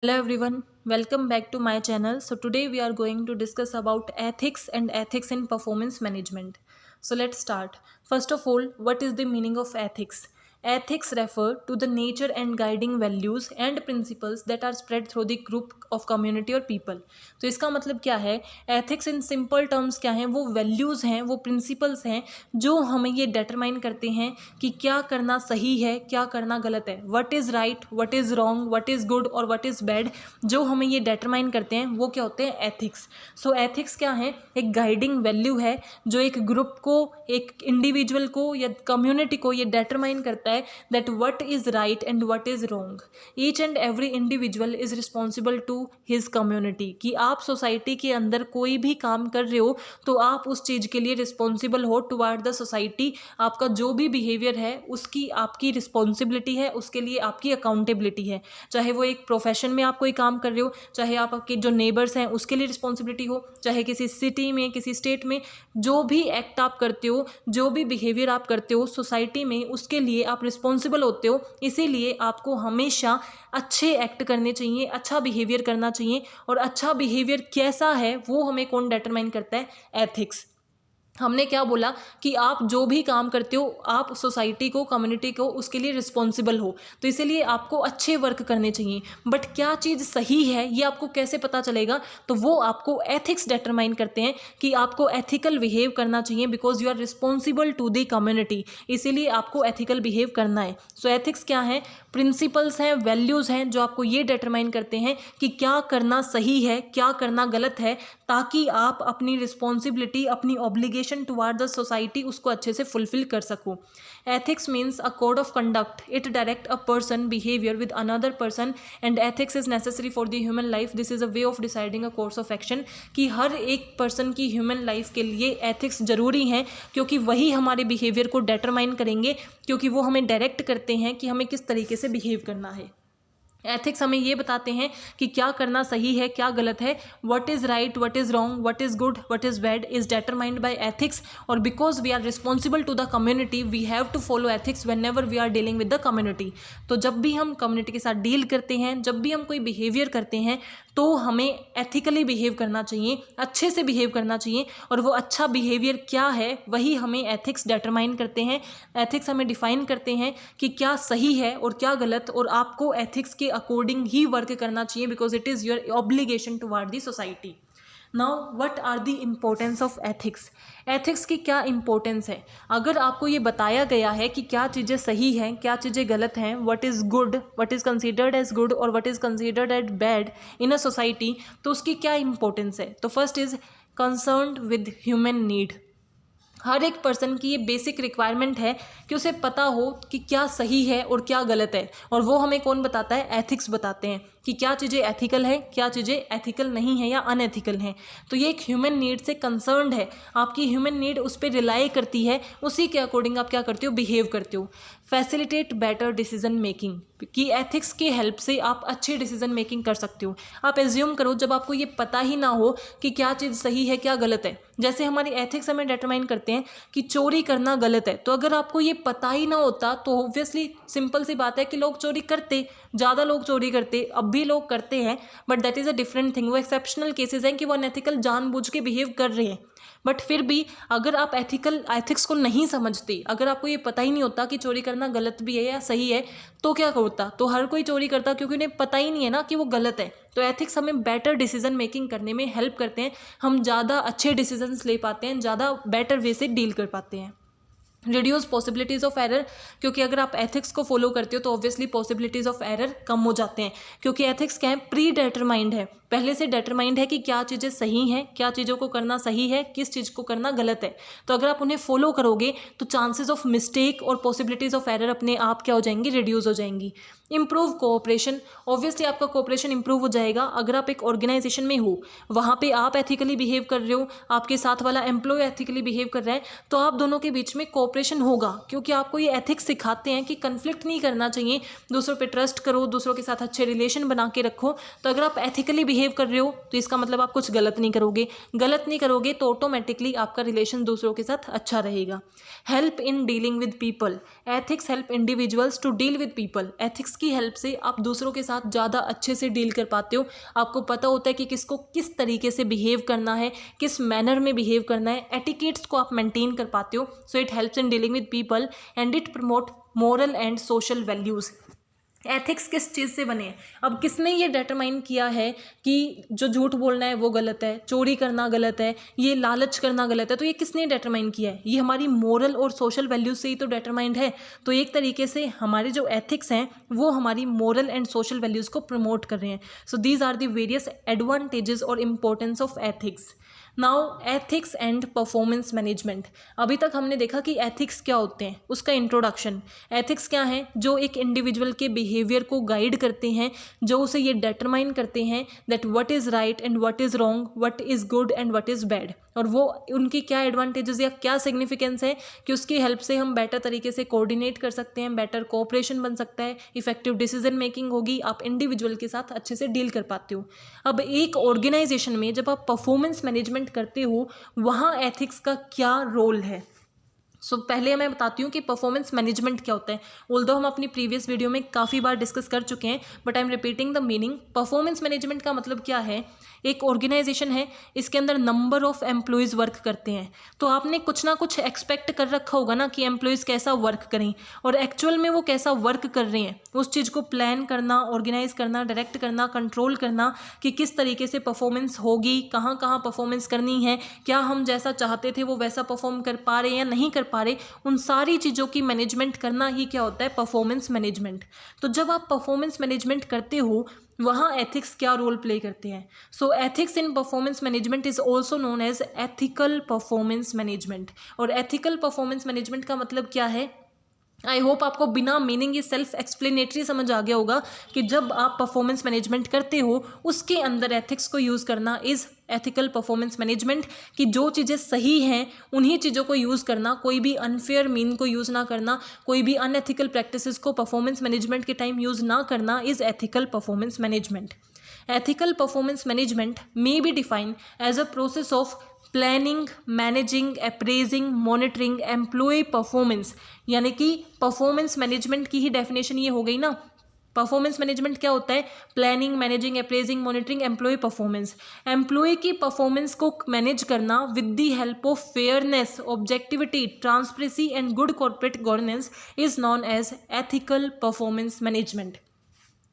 Hello everyone, welcome back to my channel. So today we are going to discuss about ethics and ethics in performance management. So let's start. First of all, what is the meaning of ethics? Ethics refer to the nature and guiding values and principles that are spread through the group of community or people. तो इसका मतलब क्या है? Ethics in simple terms क्या हैं? वो values हैं, वो प्रिंसिपल्स हैं जो हमें ये डिटरमाइन करते हैं कि क्या करना सही है, क्या करना गलत है, what is right, what is wrong, what is good और व्हाट इज़ बैड, जो हमें ये डिटरमाइन करते हैं वो क्या होते हैं? एथिक्स. सो एथिक्स क्या है? एक गाइडिंग वैल्यू है जो एक ग्रुप को, एक इंडिविजुअल को या कम्युनिटी को ये डिटरमाइन करता है that what is right and what is wrong. Each and every individual is responsible to his community. कि आप सोसाइटी के अंदर कोई भी काम कर रहे हो तो आप उस चीज़ के लिए रिस्पॉन्सिबल हो टुवार्ड द सोसाइटी. आपका जो भी बिहेवियर है उसकी आपकी रिस्पॉन्सिबिलिटी है, उसके लिए आपकी अकाउंटेबिलिटी है. चाहे वो एक प्रोफेशन में आप कोई काम कर रहे हो, चाहे आप आपके जो नेबर्स हैं उसके लिए रिस्पॉन्सिबिलिटी हो, चाहे किसी सिटी में, किसी स्टेट में, जो भी एक्ट आप करते हो, जो भी बिहेवियर आप करते हो सोसाइटी में, उसके लिए आप रिस्पॉन्सिबल होते हो. इसीलिए आपको हमेशा अच्छे एक्ट करने चाहिए, अच्छा बिहेवियर करना चाहिए. और अच्छा बिहेवियर कैसा है वो हमें कौन डिटरमाइन करता है? एथिक्स. हमने क्या बोला कि आप जो भी काम करते हो आप सोसाइटी को, कम्युनिटी को, उसके लिए रिस्पॉन्सिबल हो. तो इसीलिए आपको अच्छे वर्क करने चाहिए. बट क्या चीज़ सही है ये आपको कैसे पता चलेगा? तो वो आपको एथिक्स डिटरमाइन करते हैं कि आपको एथिकल बिहेव करना चाहिए because you are responsible to the community. इसीलिए आपको एथिकल बिहेव करना है. सो एथिक्स क्या है? प्रिंसिपल्स हैं, वैल्यूज़ हैं जो आपको ये डिटरमाइन करते हैं कि क्या करना सही है, क्या करना गलत है, ताकि आप अपनी रिस्पॉन्सिबिलिटी, अपनी ऑब्लिगेशन टुवार्ड द सोसाइटी उसको अच्छे से फुलफिल कर सको. Ethics means a code of conduct. It direct a person behaviour with another person and ethics is necessary for the human life. This is a way of deciding a course of action. कि हर एक person की human life के लिए ethics ज़रूरी हैं क्योंकि वही हमारे बिहेवियर को डिटरमाइन करेंगे, क्योंकि वो हमें डायरेक्ट करते हैं कि हमें किस तरीके से बिहेव करना है. एथिक्स हमें ये बताते हैं कि क्या करना सही है, क्या गलत है. What is right, what is wrong, what is good, what is bad is determined by ethics. और because we are responsible to the community we have to follow ethics whenever we are dealing with the community. तो जब भी हम community के साथ deal करते हैं, जब भी हम कोई बिहेवियर करते हैं, तो हमें एथिकली बिहेव करना चाहिए, अच्छे से बिहेव करना चाहिए. और वो अच्छा बिहेवियर क्या है वही हमें एथिक्स डिटरमाइन करते हैं. एथिक्स हमें डिफाइन करते हैं कि क्या सही है और क्या गलत, और आपको एथिक्स के अकॉर्डिंग ही वर्क करना चाहिए because it is your obligation toward the society. Now what are the importance of ethics? Ethics की क्या इम्पोर्टेंस है? अगर आपको ये बताया गया है कि क्या चीज़ें सही हैं, क्या चीज़ें गलत हैं, what is good, what is considered as good और what is considered as bad in a society, तो उसकी क्या इम्पोर्टेंस है? तो first is concerned with human need. हर एक पर्सन की ये बेसिक रिक्वायरमेंट है कि उसे पता हो कि क्या सही है और क्या गलत है. और वो हमें कौन बताता है? एथिक्स बताते हैं कि क्या चीज़ें एथिकल है, क्या चीज़ें एथिकल नहीं है या अनएथिकल हैं. तो ये एक ह्यूमन नीड से कंसर्न्ड है. आपकी ह्यूमन नीड उस पर रिलाई करती है, उसी के अकॉर्डिंग आप क्या करते हो? बिहेव करते हो. Facilitate better decision making. कि एथिक्स की हेल्प से आप अच्छी डिसीजन मेकिंग कर सकते हो. आप एज्यूम करो जब आपको ये पता ही ना हो कि क्या चीज़ सही है, क्या गलत है. जैसे हमारी एथिक्स हमें डिटरमाइन करते हैं कि चोरी करना गलत है, तो अगर आपको ये पता ही ना होता तो ऑब्वियसली सिंपल सी बात है कि लोग चोरी करते, ज़्यादा लोग चोरी करते, अब भी लोग करते हैं. But that is a different thing. वो एक्सेप्शनल केसेस हैं कि वो अनएथिकल जानबूझ के बिहेव कर रहे हैं. बट फिर भी अगर आप एथिक्स को नहीं समझते, अगर आपको ये पता ही नहीं होता कि चोरी करना गलत भी है या सही है, तो क्या होता? तो हर कोई चोरी करता क्योंकि उन्हें पता ही नहीं है ना कि वो गलत है. तो एथिक्स हमें बेटर डिसीजन मेकिंग करने में हेल्प करते हैं. हम ज़्यादा अच्छे डिसीजंस ले पाते हैं, ज़्यादा बेटर वे से डील कर पाते हैं. Reduce possibilities of error. क्योंकि अगर आप एथिक्स को फॉलो करते हो तो ऑब्वियसली पॉसिबिलिटीज़ ऑफ एरर कम हो जाते हैं. क्योंकि एथिक्स क्या है? प्री डिटरमाइंड है, पहले से डिटरमाइंड है कि क्या चीज़ें सही हैं, क्या चीज़ों को करना सही है, किस चीज़ को करना गलत है. तो अगर आप उन्हें फॉलो करोगे तो चांसेस ऑफ मिस्टेक और पॉसिबिलिटीज़ ऑफ एरर अपने आप क्या हो जाएंगी? रिड्यूस हो जाएंगी. Improve cooperation. ऑब्वियसली आपका कोऑपरेशन इंप्रूव हो जाएगा अगर आप एक ऑर्गेनाइजेशन में हो, वहाँ पे आप एथिकली बिहेव कर रहे हो, आपके साथ वाला एम्प्लॉय एथिकली बिहेव कर रहा है, तो आप दोनों के बीच में कोऑपरेशन होगा. क्योंकि आपको ये एथिक्स सिखाते हैं कि कन्फ्लिक्ट नहीं करना चाहिए, दूसरों पे ट्रस्ट करो, दूसरों के साथ अच्छे रिलेशन बना के रखो. तो अगर आप एथिकली बिहेव बिहेव कर रहे हो तो इसका मतलब आप कुछ गलत नहीं करोगे, गलत नहीं करोगे तो ऑटोमेटिकली आपका रिलेशन दूसरों के साथ अच्छा रहेगा। Help in dealing with people, ethics help individuals to deal with people. Ethics की हेल्प से आप दूसरों के साथ ज़्यादा अच्छे से डील कर पाते हो, आपको पता होता है कि किसको किस तरीके से बिहेव करना है, किस मैनर में बिहेव करना है, एटिकेट्स को आप मेंटेन कर पाते हो। So it helps in dealing with people and it promote moral and social values. Ethics किस चीज़ से बने हैं? अब किसने ये डिटरमाइन किया है कि जो झूठ बोलना है वो गलत है, चोरी करना गलत है, ये लालच करना गलत है? तो ये किसने डिटरमाइन किया है? ये हमारी मोरल और सोशल वैल्यूज से ही तो डिटरमाइंड है। तो एक तरीके से हमारे जो एथिक्स हैं वो हमारी मोरल एंड सोशल वैल्यूज़ को प्रमोट कर रहे हैं। So these are the various advantages और importance of ethics. Now ethics and performance management. अभी तक हमने देखा कि एथिक्स क्या होते हैं, उसका इंट्रोडक्शन। एथिक्स क्या है? जो एक इंडिविजुअल के बिहेवियर को गाइड करते हैं, जो उसे ये डिटरमाइन करते हैं that what is right and what is wrong, what is good and what is bad, और वो उनकी क्या एडवांटेजेस या क्या सिग्निफिकेंस है कि उसकी हेल्प से हम बेटर तरीके से कोऑर्डिनेट कर सकते हैं, बेटर कोऑपरेशन बन सकता है, इफेक्टिव डिसीजन मेकिंग होगी, आप इंडिविजुअल के साथ अच्छे से डील कर पाते हो। अब एक ऑर्गेनाइजेशन में जब आप परफॉर्मेंस मैनेजमेंट करते हो वहाँ एथिक्स का क्या रोल है? पहले मैं बताती हूँ कि परफॉर्मेंस मैनेजमेंट क्या होता है। ऑल्दो हम अपनी प्रीवियस वीडियो में काफ़ी बार डिस्कस कर चुके हैं, but I am repeating the meaning. Performance management का मतलब क्या है? एक ऑर्गेनाइजेशन है, इसके अंदर नंबर ऑफ एम्प्लॉयज़ वर्क करते हैं, तो आपने कुछ ना कुछ एक्सपेक्ट कर रखा होगा ना कि एम्प्लॉयज़ कैसा वर्क करें, और एक्चुअल में वो कैसा वर्क कर रहे हैं उस चीज़ को प्लान करना, ऑर्गेनाइज करना, डायरेक्ट करना, कंट्रोल करना कि किस तरीके से परफॉर्मेंस होगी, कहाँ कहाँ परफॉर्मेंस करनी है, क्या हम जैसा चाहते थे वो वैसा परफॉर्म कर पा रहे हैं या नहीं कर पा रहे, उन सारी चीज़ों की मैनेजमेंट करना ही क्या होता है? Performance management. तो जब आप परफॉर्मेंस मैनेजमेंट करते हो वहाँ एथिक्स क्या रोल प्ले करते हैं? So ethics in performance management is also known as ethical performance management. और एथिकल परफॉर्मेंस मैनेजमेंट का मतलब क्या है? आई होप आपको बिना मीनिंग ये सेल्फ एक्सप्लेनेटरी समझ आ गया होगा कि जब आप परफॉर्मेंस मैनेजमेंट करते हो उसके अंदर एथिक्स को यूज़ करना इज़ एथिकल परफॉर्मेंस मैनेजमेंट। कि जो चीज़ें सही हैं उन्हीं चीज़ों को यूज़ करना, कोई भी अनफेयर मीन को यूज़ ना करना, कोई भी अनएथिकल प्रैक्टिसेस को परफॉर्मेंस मैनेजमेंट के टाइम यूज़ ना करना is ethical performance management. Ethical performance management may be defined as a process of planning, managing, appraising, monitoring employ performance. यानी कि परफॉर्मेंस मैनेजमेंट की ही डेफिनेशन ये हो गई ना। परफॉर्मेंस मैनेजमेंट क्या होता है? Planning, managing, appraising, monitoring employ performance. Employ की परफॉर्मेंस को मैनेज करना with the help of fairness, objectivity, transparency and good corporate governance is known as ethical performance management.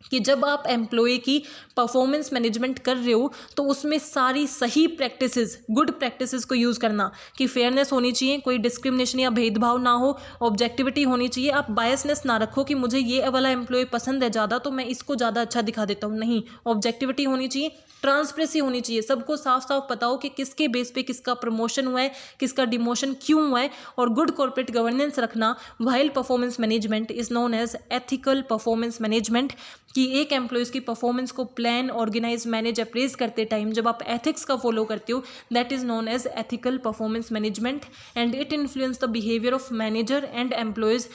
कि जब आप एम्प्लॉय की परफॉर्मेंस मैनेजमेंट कर रहे हो तो उसमें सारी सही प्रैक्टिसेस, गुड प्रैक्टिसेस को यूज़ करना, कि फेयरनेस होनी चाहिए, कोई डिस्क्रिमिनेशन या भेदभाव ना हो, ऑब्जेक्टिविटी होनी चाहिए, आप बायसनेस ना रखो कि मुझे ये वाला एम्प्लॉय पसंद है ज़्यादा तो मैं इसको ज़्यादा अच्छा दिखा देता हूँ, नहीं, ऑब्जेक्टिविटी होनी चाहिए, ट्रांसपेरेंसी होनी चाहिए, सबको साफ साफ पता हो कि किसके बेस पे किसका प्रमोशन हुआ है, किसका डिमोशन क्यों हुआ है, और गुड कॉर्पोरेट गवर्नेंस रखना while performance management is known as ethical performance management. कि एक एम्प्लॉयज़ की परफॉर्मेंस को प्लान, ऑर्गेनाइज, मैनेज, अप्रेज करते टाइम जब आप एथिक्स का फॉलो करते हो that is known as ethical performance management and it influence the behaviour of manager and employees.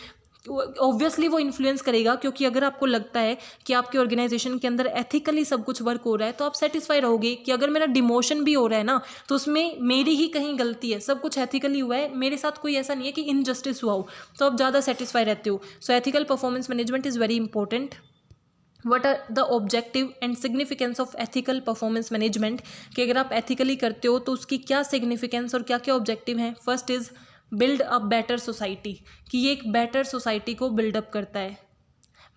Obviously वो इन्फ्लुएंस करेगा, क्योंकि अगर आपको लगता है कि आपके ऑर्गेनाइजेशन के अंदर एथिकली सब कुछ वर्क हो रहा है तो आप सेटिस्फाई रहोगे कि अगर मेरा डिमोशन भी हो रहा है ना तो उसमें मेरी ही कहीं गलती है, सब कुछ एथिकली हुआ है, मेरे साथ कोई ऐसा नहीं है कि इनजस्टिस हुआ हो, तो आप ज़्यादा सेटिस्फाई रहते हो। So ethical performance management is very important. What are the objective and significance of ethical performance management? कि अगर आप एथिकली करते हो तो उसकी क्या सिग्निफिकेंस और क्या क्या ऑब्जेक्टिव हैं? First is build a better society, कि ये एक बेटर सोसाइटी को बिल्डअप करता है।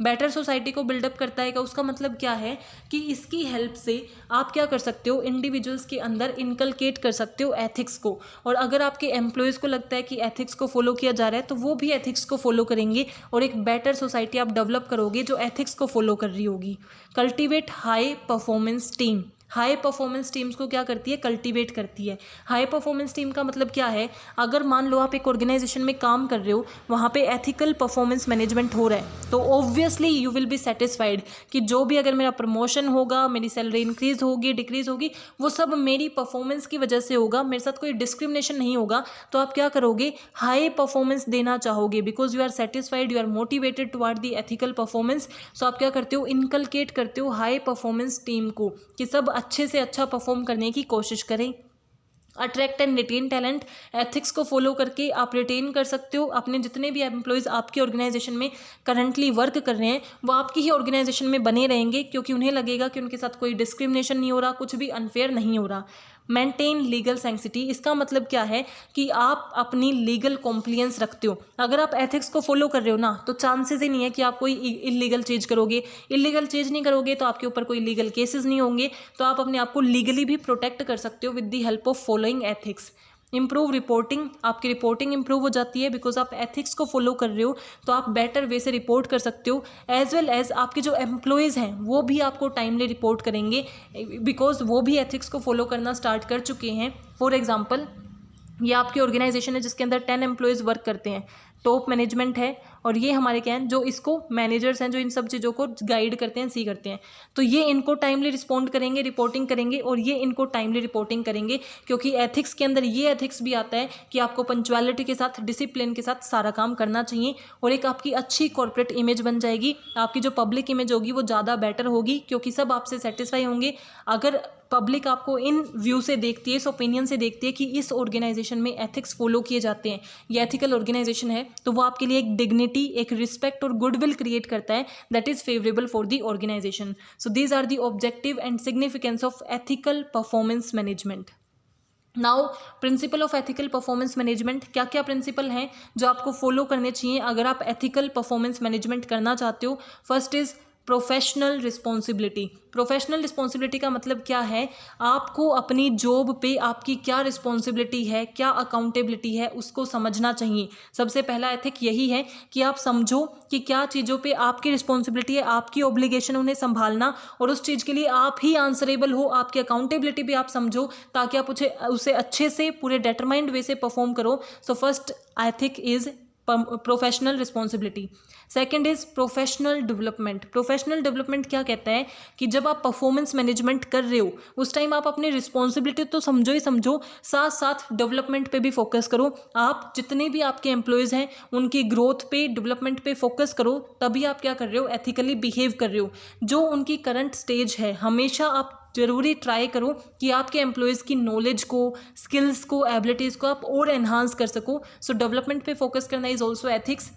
बेटर सोसाइटी को बिल्डअप करता है का उसका मतलब क्या है? कि इसकी हेल्प से आप क्या कर सकते हो? इंडिविजुअल्स के अंदर इनकलकेट कर सकते हो एथिक्स को, और अगर आपके एम्प्लॉयज़ को लगता है कि एथिक्स को फॉलो किया जा रहा है तो वो भी एथिक्स को फॉलो करेंगे और एक बेटर सोसाइटी आप डेवलप करोगे जो एथिक्स को फॉलो कर रही होगी। Cultivate high performance team. High performance teams को क्या करती है? कल्टीवेट करती है। हाई परफॉर्मेंस टीम का मतलब क्या है? अगर मान लो आप एक ऑर्गेनाइजेशन में काम कर रहे हो, वहाँ पे एथिकल परफॉर्मेंस मैनेजमेंट हो रहा है, तो obviously you will be satisfied कि जो भी अगर मेरा प्रमोशन होगा, मेरी सैलरी इंक्रीज होगी, डिक्रीज होगी, वो सब मेरी परफॉर्मेंस की वजह से होगा, मेरे साथ कोई डिस्क्रिमिनेशन नहीं होगा। तो आप क्या करोगे? हाई परफॉर्मेंस देना चाहोगे, because you are satisfied, you are motivated toward the ethical performance. So आप क्या करते हो? इनकलकेट करते हो हाई परफॉर्मेंस टीम को, कि सब अच्छे से अच्छा परफॉर्म करने की कोशिश करें। Attract and retain talent, ethics को फॉलो करके आप रिटेन कर सकते हो अपने जितने भी एम्प्लॉयज़ आपकी ऑर्गेनाइजेशन में करंटली वर्क कर रहे हैं, वो आपकी ही ऑर्गेनाइजेशन में बने रहेंगे, क्योंकि उन्हें लगेगा कि उनके साथ कोई डिस्क्रिमिनेशन नहीं हो रहा, कुछ भी अनफेयर नहीं हो रहा। मेंटेन लीगल सेंसिटी, इसका मतलब क्या है कि आप अपनी लीगल कॉम्प्लियंस रखते हो। अगर आप एथिक्स को फॉलो कर रहे हो ना, तो चांसेस ही नहीं है कि आप कोई इलीगल चीज़ करोगे। इलीगल चीज़ नहीं करोगे तो आपके ऊपर कोई लीगल केसेस नहीं होंगे, तो आप अपने आप को लीगली भी प्रोटेक्ट कर सकते हो with the help of following ethics. Improve reporting, आपकी रिपोर्टिंग इंप्रूव हो जाती है बिकॉज आप एथिक्स को फॉलो कर रहे हो, तो आप बेटर वे से रिपोर्ट कर सकते हो। एज वेल एज आपके जो एम्प्लॉयज़ हैं वो भी आपको टाइमली रिपोर्ट करेंगे बिकॉज वो भी एथिक्स को फॉलो करना स्टार्ट कर चुके हैं। फॉर एग्जाम्पल, ये आपकी ऑर्गेनाइजेशन है जिसके अंदर 10 एम्प्लॉयज़ वर्क करते हैं, टॉप मैनेजमेंट है, और ये हमारे क्या हैं जो इसको मैनेजर्स हैं जो इन सब चीज़ों को गाइड करते हैं, सी करते हैं। तो ये इनको टाइमली रिस्पॉन्ड करेंगे, रिपोर्टिंग करेंगे, और ये इनको टाइमली रिपोर्टिंग करेंगे, क्योंकि एथिक्स के अंदर ये एथिक्स भी आता है कि आपको पंक्चुअलिटी के साथ, डिसिप्लिन के साथ सारा काम करना चाहिए, और एक आपकी अच्छी कॉर्पोरेट इमेज बन जाएगी। आपकी जो पब्लिक इमेज होगी वो ज़्यादा बेटर होगी, क्योंकि सब आपसे सेटिस्फाई होंगे। अगर पब्लिक आपको इन व्यू से देखती है, इस ओपिनियन से देखती है कि इस ऑर्गेनाइजेशन में एथिक्स फॉलो किए जाते हैं, ये एथिकल ऑर्गेनाइजेशन है, तो वो आपके लिए एक डिग्निटी, एक रिस्पेक्ट और गुडविल क्रिएट करता है that is favourable for the organisation. So these are the objective and significance of ethical performance management. Now, principle of ethical performance management, क्या क्या प्रिंसिपल हैं जो आपको फॉलो करने चाहिए अगर आप एथिकल परफॉर्मेंस मैनेजमेंट करना चाहते हो। First is professional responsibility. Professional responsibility का मतलब क्या है, आपको अपनी जॉब पे आपकी क्या रिस्पॉन्सिबिलिटी है, क्या अकाउंटेबिलिटी है, उसको समझना चाहिए। सबसे पहला एथिक यही है कि आप समझो कि क्या चीज़ों पे आपकी रिस्पॉन्सिबिलिटी है, आपकी ऑब्लिगेशन उन्हें संभालना, और उस चीज़ के लिए आप ही आंसरेबल हो, आपकी अकाउंटेबिलिटी भी आप समझो, ताकि आप उसे अच्छे से पूरे डिटरमाइंड वे से परफॉर्म करो। So first ethic is professional responsibility. Second is professional development. Professional development क्या कहता है कि जब आप परफॉर्मेंस मैनेजमेंट कर रहे हो उस टाइम आप अपनी रिस्पॉन्सिबिलिटी तो समझो ही समझो, साथ साथ डेवलपमेंट पे भी फोकस करो। आप जितने भी आपके एम्प्लॉयज़ हैं उनकी ग्रोथ पे, डेवलपमेंट पे फोकस करो, तभी आप क्या कर रहे हो, एथिकली बिहेव कर रहे हो। जो उनकी करंट स्टेज है, हमेशा आप ज़रूरी ट्राई करो कि आपके एम्प्लॉयज़ की नॉलेज को, स्किल्स को, एबिलिटीज़ को आप और एनहांस कर सको। सो डेवलपमेंट पे फोकस करना is also ethics.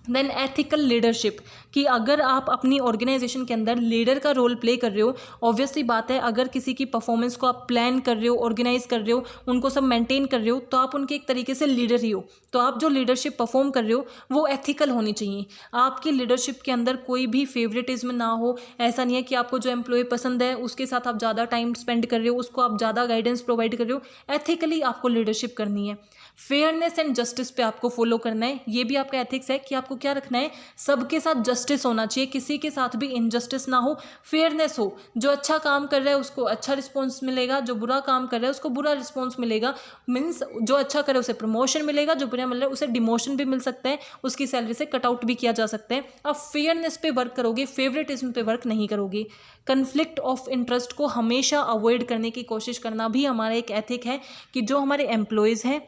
Then ethical leadership, कि अगर आप अपनी ऑर्गेनाइजेशन के अंदर लीडर का रोल प्ले कर रहे हो, ऑब्वियसली बात है अगर किसी की परफॉर्मेंस को आप प्लान कर रहे हो, ऑर्गेनाइज कर रहे हो, उनको सब मेंटेन कर रहे हो, तो आप उनके एक तरीके से लीडर ही हो। तो आप जो लीडरशिप परफॉर्म कर रहे हो वो एथिकल होनी चाहिए। आपकी लीडरशिप के अंदर कोई भी फेवरेटिज्म ना हो। ऐसा नहीं है कि आपको जो एम्प्लॉय पसंद है उसके साथ आप ज़्यादा टाइम स्पेंड कर रहे हो, उसको आप ज़्यादा गाइडेंस प्रोवाइड कर रहे हो। एथिकली आपको लीडरशिप करनी है। फेयरनेस एंड जस्टिस पे आपको फॉलो करना है। ये भी आपका एथिक्स है कि आपको क्या रखना है, सबके साथ जस्टिस होना चाहिए, किसी के साथ भी इनजस्टिस ना हो, फेयरनेस हो। जो अच्छा काम कर रहा है उसको अच्छा रिस्पॉन्स मिलेगा, जो बुरा काम कर रहा है उसको बुरा रिस्पॉन्स मिलेगा। मीन्स जो अच्छा करे उसे प्रमोशन मिलेगा, जो बुरा मिल रहा है उसे डिमोशन भी मिल सकता है, उसकी सैलरी से कट आउट भी किया जा सकता है। आप फेयरनेस पे वर्क करोगे, फेवरेटिज्म पे वर्क नहीं करोगे। कन्फ्लिक्ट ऑफ इंटरेस्ट को हमेशा अवॉइड करने की कोशिश करना भी हमारा एक एथिक है, कि जो हमारे एम्प्लॉयज़ हैं,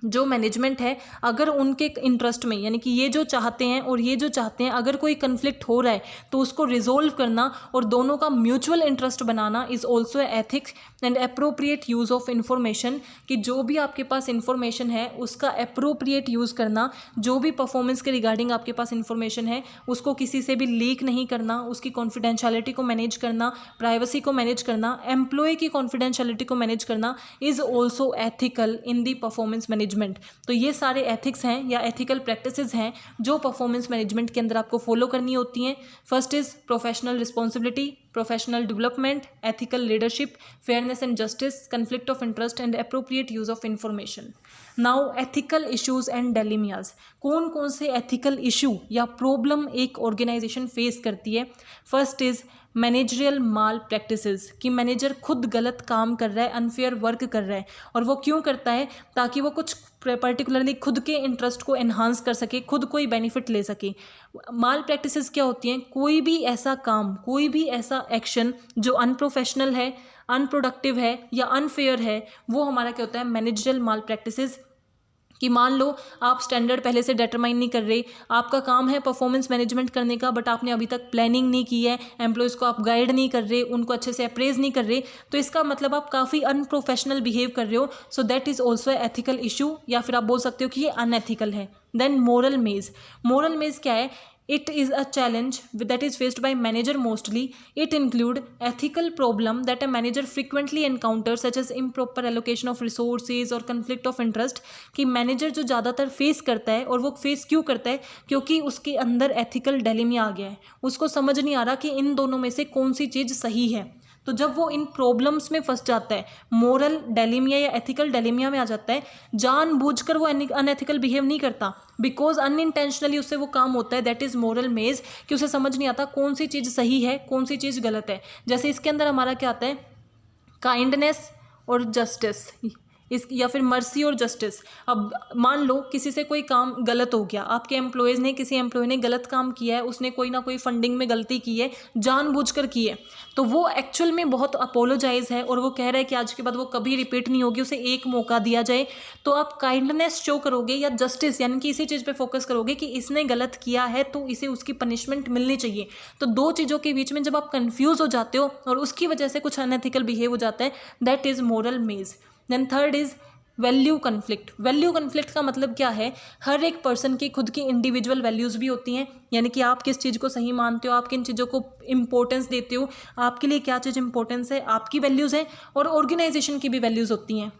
जो मैनेजमेंट है, अगर उनके इंटरेस्ट में, यानी कि ये जो चाहते हैं और ये जो चाहते हैं, अगर कोई कन्फ्लिक्ट हो रहा है तो उसको रिजोल्व करना और दोनों का mutual interest banana is also ethics. And appropriate use of information, कि जो भी आपके पास इंफॉर्मेशन है उसका अप्रोप्रिएट यूज़ करना। जो भी परफॉर्मेंस के रिगार्डिंग आपके पास इंफॉर्मेशन है उसको किसी से भी लीक नहीं करना, उसकी कॉन्फिडेंशियलिटी को मैनेज करना, प्राइवेसी को मैनेज करना, एम्प्लॉय की कॉन्फिडेंशियलिटी को मैनेज करना is also ethical in the performance management. तो ये सारे एथिक्स हैं या एथिकल प्रैक्टिसेस हैं जो परफॉर्मेंस मैनेजमेंट के अंदर आपको फॉलो करनी होती हैं। First is professional responsibility, professional development, ethical leadership, fairness and justice, conflict of interest and appropriate use of information. Now ethical issues and dilemmas. कौन कौन से एथिकल इशू या प्रॉब्लम एक ऑर्गेनाइजेशन फेस करती है। First is managerial malpractices, कि manager खुद गलत काम कर रहा है, अनफेयर वर्क कर रहा है, और वो क्यों करता है, ताकि वो कुछ पर्टिकुलरली खुद के इंटरेस्ट को एनहांस कर सके, खुद कोई बेनिफिट ले सके। माल प्रैक्टिसेस क्या होती हैं, कोई भी ऐसा काम, कोई भी ऐसा एक्शन जो अनप्रोफेशनल है, अनप्रोडक्टिव है या अनफेयर है, वो हमारा क्या होता है, मैनेजरियल माल प्रैक्टिसेस कि मान लो आप स्टैंडर्ड पहले से डिटरमाइन नहीं कर रहे, आपका काम है परफॉर्मेंस मैनेजमेंट करने का, बट आपने अभी तक प्लानिंग नहीं की है, एम्प्लॉयज़ को आप गाइड नहीं कर रहे, उनको अच्छे से अप्रेज नहीं कर रहे, तो इसका मतलब आप काफ़ी अनप्रोफेशनल बिहेव कर रहे हो। So that is also ethical issue, या फिर आप बोल सकते हो कि ये अनएथिकल है। देन मोरल मेज। मोरल मेज क्या है? It is a challenge that is faced by manager mostly. It include ethical problem that a manager frequently encounters such as improper allocation of resources or conflict of interest. कि manager जो ज़्यादातर face करता है, और वो face क्यों करता है? क्योंकि उसके अंदर एथिकल डायलेमा आ गया है, उसको समझ नहीं आ रहा कि इन दोनों में से कौन सी चीज़ सही है। तो जब वो इन प्रॉब्लम्स में फंस जाता है, मोरल डायलेमिया या एथिकल डायलेमिया में आ जाता है, जानबूझकर वो अनएथिकल बिहेव नहीं करता, बिकॉज अनइंटेंशनली उससे वो काम होता है, दैट इज़ मोरल मेज, कि उसे समझ नहीं आता कौन सी चीज़ सही है, कौन सी चीज़ गलत है। जैसे इसके अंदर हमारा क्या आता है? काइंडनेस और जस्टिस, इस या फिर मर्सी और जस्टिस। अब मान लो किसी से कोई काम गलत हो गया, आपके एम्प्लॉयज़ ने, किसी एम्प्लॉय ने गलत काम किया है, उसने कोई ना कोई फंडिंग में गलती की है, जानबूझकर की है, तो वो एक्चुअल में बहुत अपोलोजाइज है और वो कह रहा है कि आज के बाद वो कभी रिपीट नहीं होगी, उसे एक मौका दिया जाए। तो आप काइंडनेस शो करोगे या जस्टिस, यानी कि इसी चीज़ पे फोकस करोगे कि इसने गलत किया है तो इसे उसकी पनिशमेंट मिलनी चाहिए। तो दो चीज़ों के बीच में जब आप कंफ्यूज हो जाते हो और उसकी वजह से कुछ अनएथिकल बिहेव हो जाता है, that is moral maze. Then third is value conflict. Value conflict का मतलब क्या है? हर एक पर्सन की खुद की इंडिविजुअल वैल्यूज़ भी होती हैं, यानी कि आप किस चीज़ को सही मानते हो, आप किन चीज़ों को इंपॉर्टेंस देते हो, आपके लिए क्या चीज़ इंपॉर्टेंस है, आपकी वैल्यूज़ हैं, और ऑर्गेनाइजेशन की भी वैल्यूज़ होती हैं।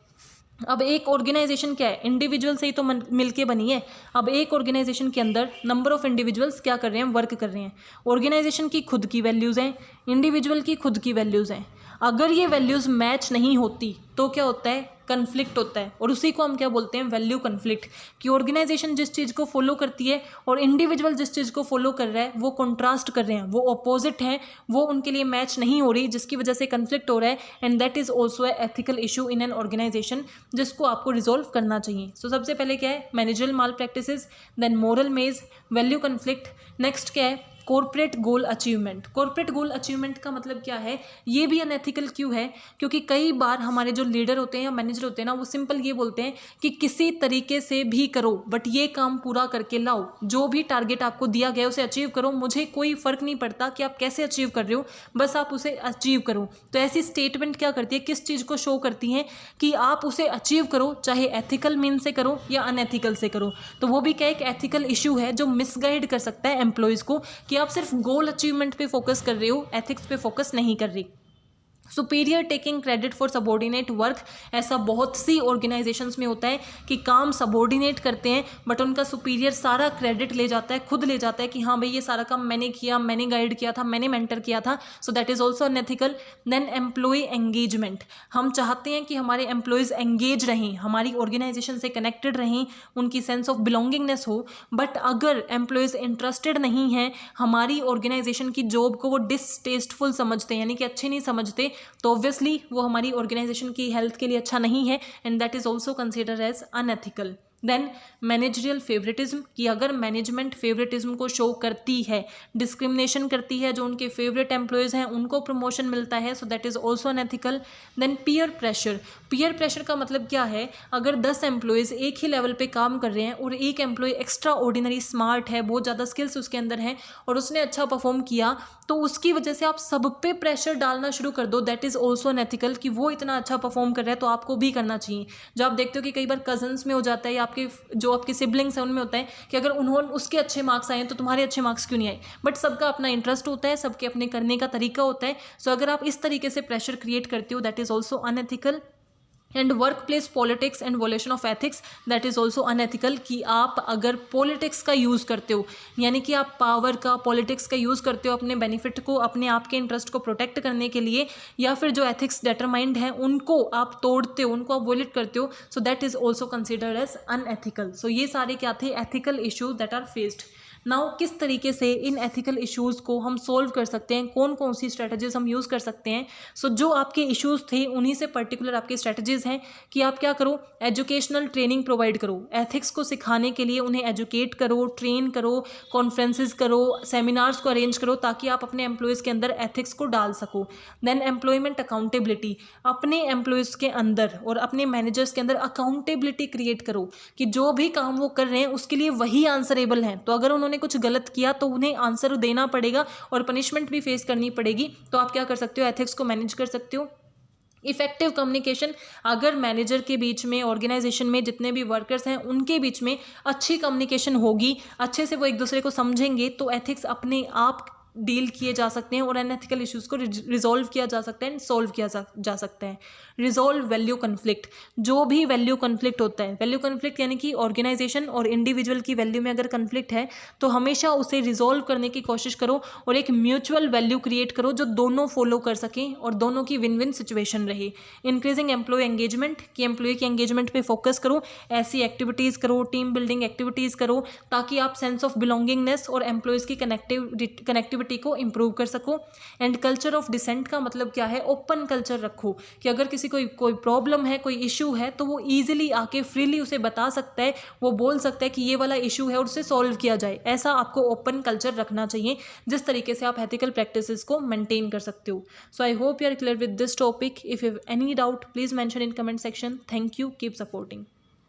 अब एक ऑर्गेनाइजेशन क्या है? इंडिविजुअल से ही तो मिलके बनी है। अब एक ऑर्गेनाइजेशन के अंदर नंबर ऑफ इंडिविजुअल्स क्या कर रहे हैं? वर्क कर रहे हैं। ऑर्गेनाइजेशन की खुद की वैल्यूज़ हैं, इंडिविजुअल की खुद की वैल्यूज़ हैं। अगर ये वैल्यूज़ मैच नहीं होती तो क्या होता है? कन्फ्लिक्ट होता है, और उसी को हम क्या बोलते हैं? Value conflict. कि ऑर्गेनाइजेशन जिस चीज़ को फॉलो करती है और इंडिविजुअल जिस चीज़ को फॉलो कर रहा है वो कंट्रास्ट कर रहे हैं, वो अपोजिट हैं, वो उनके लिए मैच नहीं हो रही, जिसकी वजह से कन्फ्लिक्ट हो रहा है, and that is also a ethical issue in an organisation, जिसको आपको रिजोल्व करना चाहिए। सो सबसे पहले क्या है? मैनेजरल माल प्रैक्टिसेस, देन मोरल मेज, वैल्यू कन्फ्लिक्ट। नेक्स्ट क्या है? कॉर्पोरेट गोल अचीवमेंट। कॉर्पोरेट गोल अचीवमेंट का मतलब क्या है? ये भी अनएथिकल क्यों है? क्योंकि कई बार हमारे जो लीडर होते हैं या मैनेजर होते हैं ना, वो सिंपल ये बोलते हैं कि किसी तरीके से भी करो, बट ये काम पूरा करके लाओ, जो भी टारगेट आपको दिया गया उसे अचीव करो, मुझे कोई फ़र्क नहीं पड़ता कि आप कैसे अचीव कर रहे हो, बस आप उसे अचीव करो। तो ऐसी स्टेटमेंट क्या करती है? किस चीज़ को शो करती हैं? कि आप उसे अचीव करो, चाहे एथिकल मीन से करो या अनएथिकल से करो। तो वो भी क्या एक एथिकल इशू है जो मिसगाइड कर सकता है एम्प्लॉयज़ को, कि आप सिर्फ गोल अचीवमेंट पे फोकस कर रहे हो, एथिक्स पे फोकस नहीं कर रही। Superior taking credit for subordinate work. ऐसा बहुत सी ऑर्गेनाइजेशंस में होता है कि काम सबॉर्डिनेट करते हैं, बट उनका सुपीरियर सारा क्रेडिट ले जाता है, खुद ले जाता है कि हाँ भाई ये सारा काम मैंने किया, मैंने गाइड किया था, मैंने मेंटर किया था। So that is also unethical. Then employ engagement. हम चाहते हैं कि हमारे एम्प्लॉयज़ एंगेज रहें, हमारी ऑर्गेनाइजेशन से कनेक्टेड रहें, उनकी सेंस ऑफ बिलोंगिंगनेस हो, बट अगर एम्प्लॉयज़ इंटरेस्टेड नहीं हैं, हमारी ऑर्गेनाइजेशन की जॉब को वो डिसटेस्टफुल समझते हैं, यानी कि अच्छे नहीं समझते, तो ऑब्वियसली वो हमारी ऑर्गेनाइजेशन की हेल्थ के लिए अच्छा नहीं है, and that is also consider as unethical. Then managerial favouritism, कि अगर मैनेजमेंट फेवरेटिज्म को शो करती है, डिस्क्रिमिनेशन करती है, जो उनके फेवरेट एम्प्लॉयज़ हैं उनको प्रमोशन मिलता है, so that is also unethical. Then peer pressure. Peer pressure का मतलब क्या है? अगर 10 एम्प्लॉयज़ एक ही लेवल पे काम कर रहे हैं और एक एम्प्लॉय एक्स्ट्रा ऑर्डिनरी स्मार्ट है, बहुत ज़्यादा स्किल्स उसके अंदर हैं और उसने अच्छा परफॉर्म किया, तो उसकी वजह से आप सब पे प्रेशर डालना शुरू कर दो, दैट इज़ ऑल्सो अनएथिकल। कि वो इतना अच्छा परफॉर्म कर रहा है तो आपको भी करना चाहिए। जो आप देखते हो कि कई बार कजन्स में हो जाता है या आपके जो आपके सिबलिंग्स हैं उनमें होता है कि अगर उन्होंने उसके अच्छे मार्क्स आए हैं तो तुम्हारे अच्छे मार्क्स क्यों नहीं आए, बट सबका अपना इंटरेस्ट होता है, सबके अपने करने का तरीका होता है। सो अगर आप इस तरीके से प्रेशर क्रिएट करते हो, that is also unethical. And work place politics and violation of ethics, that is also unethical. कि आप अगर पॉलिटिक्स का यूज़ करते हो, यानी कि आप पावर का, पॉलिटिक्स का यूज़ करते हो अपने बेनिफिट को, अपने आप के इंटरेस्ट को प्रोटेक्ट करने के लिए, या फिर जो एथिक्स डिटरमाइंड है उनको आप तोड़ते हो, उनको आप वॉलेट करते हो, so that is also considered as unethical. So ये सारे क्या थे? Ethical issue that are faced. Now किस तरीके से इन एथिकल इश्यूज़ को हम सोल्व कर सकते हैं, कौन कौन सी स्ट्रेटजीज हम यूज़ कर सकते हैं। सो जो आपके इश्यूज़ थे उन्हीं से पर्टिकुलर आपकी स्ट्रेटजीज़ हैं कि आप क्या करो, एजुकेशनल ट्रेनिंग प्रोवाइड करो, एथिक्स को सिखाने के लिए उन्हें एजुकेट करो, ट्रेन करो, कॉन्फ्रेंसेज करो, सेमिनार्स को अरेंज करो ताकि आप अपने एम्प्लॉयज़ के अंदर एथिक्स को डाल सको। देन एम्प्लॉयमेंट अकाउंटेबिलिटी, अपने एम्प्लॉयज़ के अंदर और अपने मैनेजर्स के अंदर अकाउंटेबिलिटी क्रिएट करो कि जो भी काम वो कर रहे हैं उसके लिए वही आंसरेबल हैं। तो अगर उन्होंने कुछ गलत किया तो उन्हें आंसर देना पड़ेगा और पनिशमेंट भी फेस करनी पड़ेगी। तो आप क्या कर सकते हो, एथिक्स को मैनेज कर सकते हो। इफेक्टिव कम्युनिकेशन, अगर मैनेजर के बीच में, ऑर्गेनाइजेशन में जितने भी वर्कर्स हैं उनके बीच में अच्छी कम्युनिकेशन होगी, अच्छे से वो एक दूसरे को समझेंगे, तो एथिक्स अपने आप डील किए जा सकते हैं और अनएथिकल इश्यूज़ को रिजॉल्व किया जा सकता है एंड सॉल्व किया जा सकता है। रिजॉल्व वैल्यू कन्फ्लिक्ट, जो भी वैल्यू कन्फ्लिक्ट होता है, वैल्यू कन्फ्लिक्ट यानी कि ऑर्गेनाइजेशन और इंडिविजुअल की वैल्यू में अगर कन्फ्लिक्ट है तो हमेशा उसे रिजॉल्व करने की कोशिश करो और एक म्यूचुअल वैल्यू क्रिएट करो जो दोनों फॉलो कर सकें और दोनों की विन विन सिचुएशन रहे। इंक्रीजिंग एम्प्लॉय एंगेजमेंट, कि एम्प्लॉय की एंगेजमेंट पे फोकस करो, ऐसी एक्टिविटीज़ करो, टीम बिल्डिंग एक्टिविटीज़ करो ताकि आप सेंस ऑफ बिलोंगिंगनेस और एम्प्लॉयज़ की कनेक्टिविटी को इंप्रूव कर सको। एंड कल्चर ऑफ डिसेंट का मतलब क्या है, ओपन कल्चर रखो कि अगर किसी कोई प्रॉब्लम है, कोई इशू है तो वो ईजिली आके फ्रीली उसे बता सकता है, वो बोल सकता है कि ये वाला इशू है और उसे सॉल्व किया जाए। ऐसा आपको ओपन कल्चर रखना चाहिए जिस तरीके से आप एथिकल प्रैक्टिसेस को मेंटेन कर सकते हो। So I hope you are clear with this topic. If you have any doubt please mention in comment section. Thank you, keep supporting.